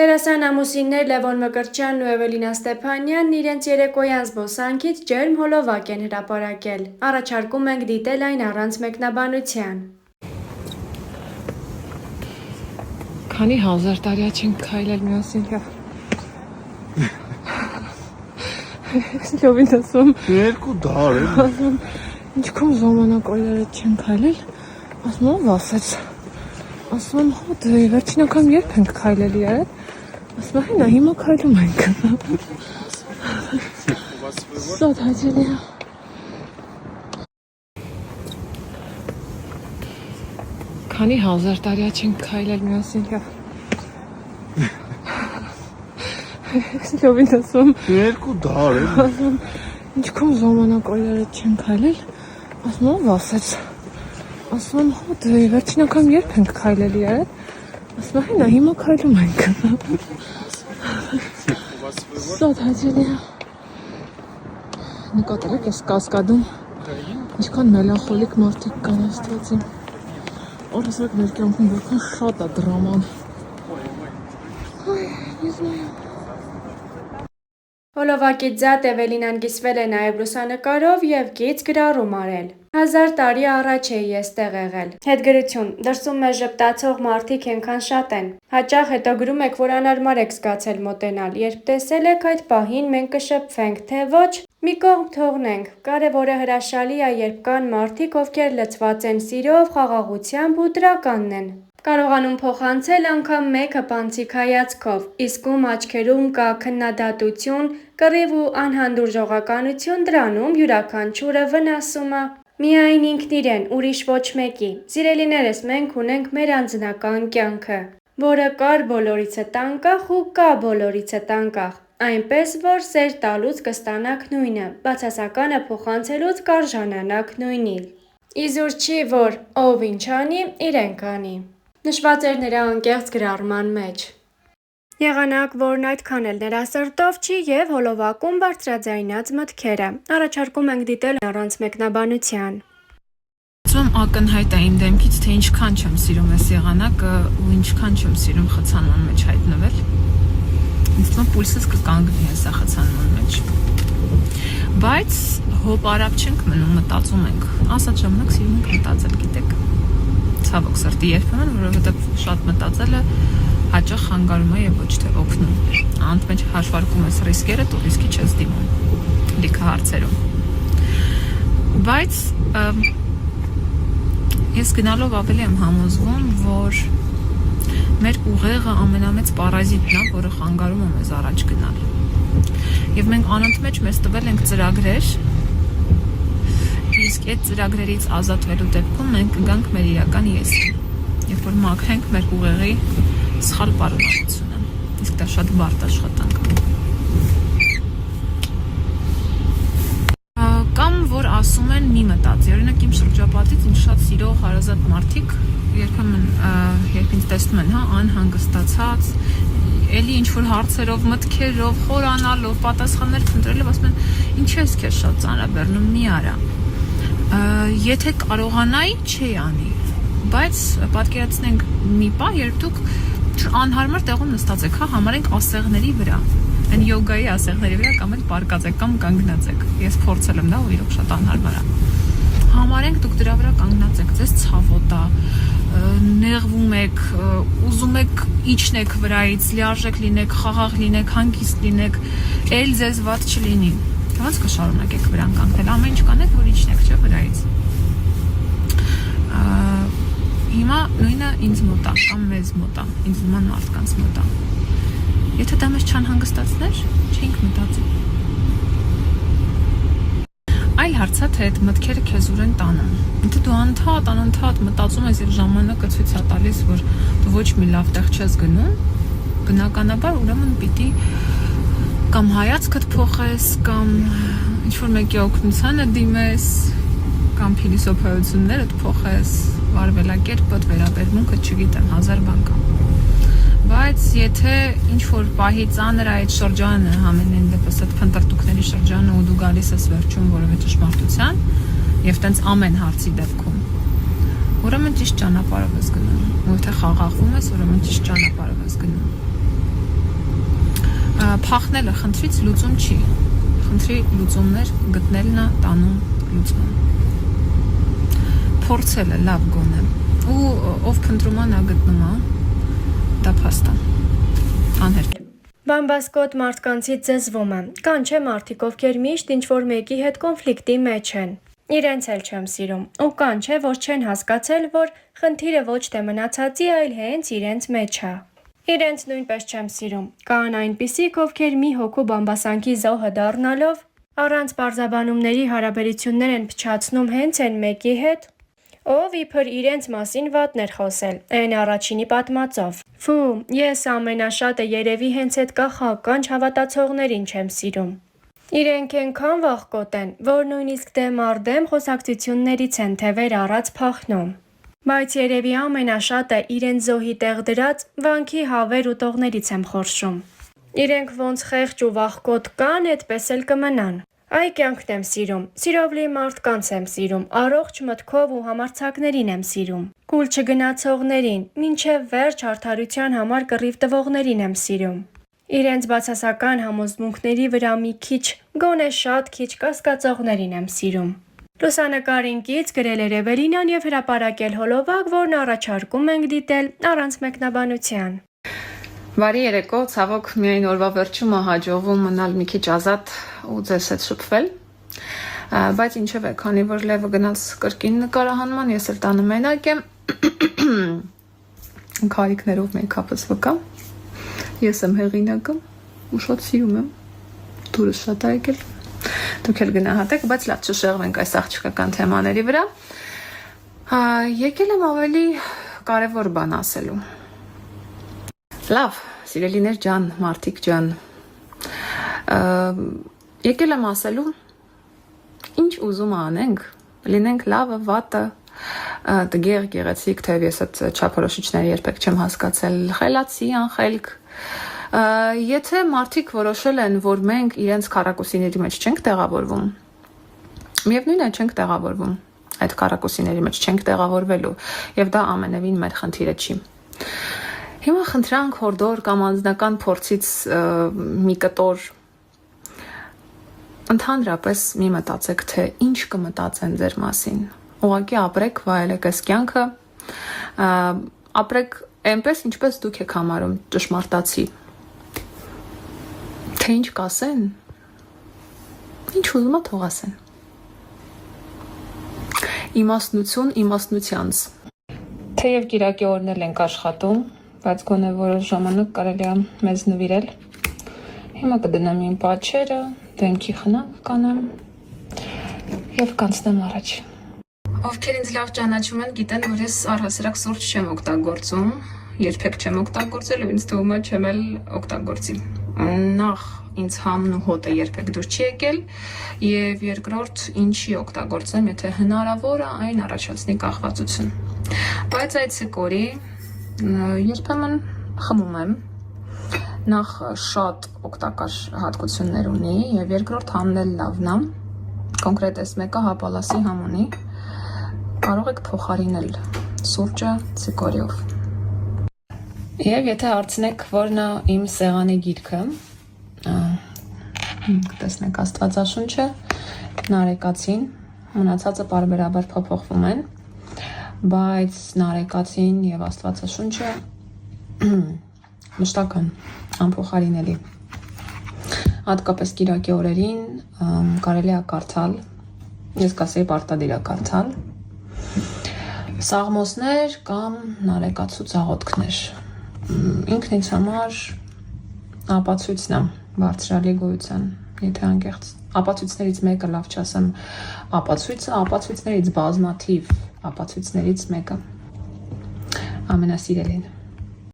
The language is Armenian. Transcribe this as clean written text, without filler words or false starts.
Դերասան ամուսիններ Լևոն Մկրտչյանն ու Էվելինա Ստեփանյանն իրենց երեկոյան զբոսանքից ջերմ հոլովակ են հրապարակել։ Առաջարկում ենք դիտել այն առանց մեկնաբանության։ Քանի հազար տարի չենք քայլել միասին լավ։ Լովին ասում 2 դար է։ ասում ինչքան ժամանակ այլերը չենք քայլել, ասում ով ասեց։ Ասում հա դե վերջին անգամ երբ ենք քայլել իրար։ Ասում հենա հիմա քայլում ենք։ Շատ հաճելի է։ Քանի հազար տարի չենք քայլել միասին լավ։ Լովին ասում 2 դար է։ ասում ինչքան ժամանակ այլերը չենք քայլել, ասում ով ասեց։ Ասում հա դե վերջին անգամ երբ ենք քայլել իրար։ Ասում հենա հիմա քայլում ենք։ Շատ հաճելի է։ Նկատել եք այս կասկադում ինչքան մելանխոլիկ մարդիկ կան Աստվածին։ Օրսակ մեր կյանքում որքան շատ է դրաման։ Այ, не знаю։ Հոլովակից ձատ Էվելինան կիսվել է նաև լուսանկարով և գիծ գրառում արել։ 1000 տարի առաջ էի էստեղ եղել։ Հետգրություն. դրսում մեզ ժպտացող մարդիկ ենքան շատ են։ Հաճախ հետո գրում եք, որ անհարմար եք զգացել մոտենալ։ Երբ տեսել եք այդ պահին, մենք կշփվենք, թե ոչ, մի կողմ թողնենք։ Կարևորը հրաշալի է, երբ կան մարդիկ, ովքեր լցված են սիրով, խաղաղությամբ ու դրականն են։ Կարողանում փոխանցել անգամ մեկ հպանցիկ հայացքով, իսկ ում աչքերում կա քննադատություն, կռիվ ու անհանդուրժողականություն, դրանում յուրաքանչյուրը վնասում է միայն ինքն իրեն, ուրիշ ոչ մեկի։ Սիրելիներս, մենք ունենք մեր անձնական կյանքը, որը կար բոլորիցդ անկախ ու կա բոլորիցդ անկախ, այնպես որ սեր տալուց կստանաք նույնը, բացասականը փոխանցելուց կարժանանաք նույնին։ Իզուր չի, որ ով ինչ անի, իրեն կանի։ Նշված էր նրա անկեղծ գրառման մեջ։ Եղանակ, որն այդքան էլ նրա սրտով չի և հոլովակում բարձրաձայնած մտքերը։ Առաջարկում ենք դիտել առանց մեկնաբանության։ Ասում ակնհայտ է իմ դեմքից, թե ինչքան չեմ սիրում այս եղանակը ու ինչքան չեմ սիրում խցանման մեջ հայտնվել։ Ինձ թվում պուլսս կկանգնի այս խցանման մեջ։ Բայց հոբ արապ չենք մնում, մտածում ենք։ Ասած ժամանակ սիրում ենք մտածել, գիտեք։ Ցավոք սրտի երբեմն, որովհետև շատ մտածելը հաճախ խանգարում է եւ ոչ թե օգնում։ Անընդմեջ հաշվարկում ես ռիսկերը, դու ռիսկի չես դիմում։ Լիքը հարցերում։ Բայց ես գնալով ավելի եմ համոզվում, որ մեր ուղեղը ամենամեծ պարազիտն է, որը խանգարում է մեզ առաջ գնալ։ Եվ մենք անընդմեջ մեզ տվել ենք ծրագրեր, իսկ այդ ծրագրերից ազատվելու դեպքում մենք կգանք մեր իրական եսին, երբ որ մաքրենք մեր ուղեղի սխալ պարունակությունը, իսկ դա շատ բարդ աշխատանք է։ Կամ որ ասում են մի մտածի, օրինակ իմ շրջապատից ինձ շատ սիրող հարազատ մարդիկ երբեմն երբ ինձ տեսնում են, հա, անհանգստացած, էլի ինչ-որ հարցերով, մտքերով, խորանալով, պատասխաններ փնտրելով, ասում են, ինչ ես քեզ շատ ծանրաբեռնում, մի արա։ Եթե կարողանայի, չի անի, բայց պատկերացնենք մի պահ, երբ դուք անհարմար տեղում նստած եք, հա, համարենք ասեղների վրա, այն յոգայի ասեղների վրա կամ էլ պարկած եք կամ կանգնած եք, ես փորձել եմ դա ու իրոք շատ անհարմար է, համարենք դուք դրա վրա կանգնած եք, ձեզ ցավոտ է, նեղվում եք, ուզում եք իջնեք վրայից, լիարժեք լինեք, խաղաղ լինեք, հանգիստ լինեք, էլ ձեզ վատ չլինի, ոնց կշարունակեք վրան կանգնել, ամեն ինչ կանեք, որ իջնեք չէ վրայից։ Հիմա նույնը ինձ մոտ է, կամ մեզ մոտ է, ինձ նման մարդկանց մոտ է։ Եթե դա մեզ չանհանգստացներ, չէինք մտածի։ Այլ հարցը, թե այդ մտքերը քեզ ուր են տանում։ Եթե դու անընդհատ մտածում ես եւ ժամանակը ցույց է տալիս, որ դու ոչ մի լավ տեղ չես գնում, բնականաբար ուրեմն պիտի կամ հայացքդ փոխես, կամ ինչ-որ մեկի օգնությանը դիմես, կամ փիլիսոփայություններդ փոխես, վարվելակերպդ, վերաբերմունքդ, չգիտեմ, 1000 բան կա։ Բայց եթե ինչ-որ պահի ծանր է այդ շրջանը, ամենայն դեպս այդ փնտրտուքների շրջանը ու դու գալիս ես վերջում որևէ ճշմարտության եւ տենց ամեն հարցի դեպքում, ուրեմն ճիշտ ճանապարհով ես գնում։ Ու եթե խաղաղվում ես, ուրեմն ճիշտ ճանապարհով ես գնում։ փախնելը խնդրից լուծում չի։ Խնդրի լուծումներ գտնելն է տանում լուծում։ Փորձելը լավ գոնե։ Ու ով փնտրում է նա գտնում է։ Դա փաստ է։ Անհերք։ Բամբասկոտ մարդկանցից զզվում եմ, կան չէ մարդիկ, ովքեր միշտ ինչ-որ մեկի հետ կոնֆլիկտի մեջ են։ Իրենց էլ չեմ սիրում, ու կան չէ, որ չեն հասկացել, որ խնդիրը ոչ թե մնացածի, այլ հենց իրենց մեջ է։ Իրենց նույնպես չեմ սիրում, կան այնպիսիք, ովքեր մի հոգու բամբասանքի զոհը դառնալով, առանց պարզաբանումների հարաբերություններ են փչացնում հենց այն մեկի հետ, ով իբր իրենց մասին վատն էր խոսել, այն առաջինի պատմածով։ Ֆու, ես ամենաշատը երևի հենց այդ կախական չհավատացողներին չեմ սիրում։ Իրենք այնքան վախկոտ են, որ նույնիսկ դեմ առ դեմ խոսակցություններից են թևեր առած փախնում։ Բայց երևի ամենաշատը իրենց զոհի տեղ դրած վանքի հավեր ուտողներից եմ խորշում։ Իրենք ոնց խեղճ ու վախկոտ կան, այդպես էլ կմնան։ Այ կյանքն եմ սիրում, սիրով լի մարդկանց եմ սիրում, առողջ մտքով ու համարձակներին եմ սիրում, կուլ չգնացողներին, մինչև վերջ արդարության համար կռիվ տվողներին եմ սիրում։ Իրենց բացասական համոզմունքների վրա մի քիչ, գոնե շատ քիչ կասկածողներին եմ սիրում։ Լուսանկարին կից գրել էր Էվելինան եւ հրապարակել հոլովակ, որն առաջարկում ենք դիտել առանց մեկնաբանության։ Բարի երեկո, ցավոք միայն օրվա վերջումը հաջողվում մնալ մի քիչ ազատ ու ձեզ հետ շփվել, բայց ինչևէ, քանի որ լեվը գնաց կրկին նկարահանման, ես էլ տանը մենակ եմ, քարիկներով մեյքափս վկա, ես եմ հեղինակը ու շատ սիրում եմ, դուրս շատ է եկել, դուք էլ գնահատեք, բայց լավ չշեղվենք այս աղջկական թեմաների վրա, եկել եմ ավելի կարևոր բան ասելու։ Լավ, սիրելիներ ջան, մարդիկ ջան, եկել եմ ասելու, ինչ ուզում անենք, լինենք լավը, վատը, տգեղ, գեղեցիկ, թեև ես այդ չափորոշիչները երբեք չեմ հասկացել, խելացի, անխելք, եթե մարդիկ որոշել են, որ մենք իրենց քառակուսիների մեջ չենք տեղավորվում, միևնույն է չենք տեղավորվում, այդ քառակուսիների մեջ չենք տեղավորվելու, եւ դա ամենևին մեր խնդիրը չի։ Հիմա խնդրանք հորդոր կամ անձնական փորձից մի կտոր ընդհանրապես մի մտածեք, թե ինչ կմտածեն ձեր մասին։ Ուղղակի ապրեք, վայելեք այս կյանքը, ապրեք այնպես, ինչպես դուք եք համարում ճշմարտացի։ Թե ինչ կասեն, ինչ ուզում ա թող ասեն։ Իմաստնություն իմաստնությանց։ Թեև կիրակի օրն էլ ենք աշխատում, բայց գոնե որոշ ժամանակ կարելի է մեզ նվիրել։ Հիմա կդնեմ իմ պատճերը, դեմքի խնամ կանեմ եւ կանցնեմ առաջ։ Ովքեր ինձ լավ ճանաչում են, գիտեն, որ ես առհասարակ սուրճ չեմ օգտագործում, երբեք չեմ օգտագործել ու ինձ թվում է չեմ էլ օգտագործի։ Նախ ինձ համն ու հոտը երբեք դուր չի եկել եւ երկրորդ ինչի օգտագործեմ, եթե հնարավոր է այն առաջացնի կախվածություն։ Բայց այդ սեկորի երբեմն խմում եմ, նախ շատ օգտակար հատկություններ ունի եւ երկրորդ համն էլ լավն է, կոնկրետ այս մեկը հապալասի համ ունի, կարող եք փոխարինել սուրճը ցիկորիով։ Եվ եթե հարցնեք որն է իմ սեղանի գիրքը, կտեսնեք Աստվածաշունչը, Նարեկացին, մնացածը պարբերաբար փոփոխվում են, բայց Նարեկացին եւ Աստվածաշունչը մշտական, անփոխարինելի։ Հատկապես կիրակի օրերին կարելի է կարդալ, ես կասեի պարտադիր է կարդալ, սաղմոսներ կամ նարեկացու ծաղոտքներ։ Ինքն ինձ համար ապացույցն է բարձրալի գոյության, եթե անկեղծ ապացույցներից մեկը, լավ չասեմ ապացույցը, ապացույցներից բազմաթիվ ապացույցներից մեկը, ամենասիրելին։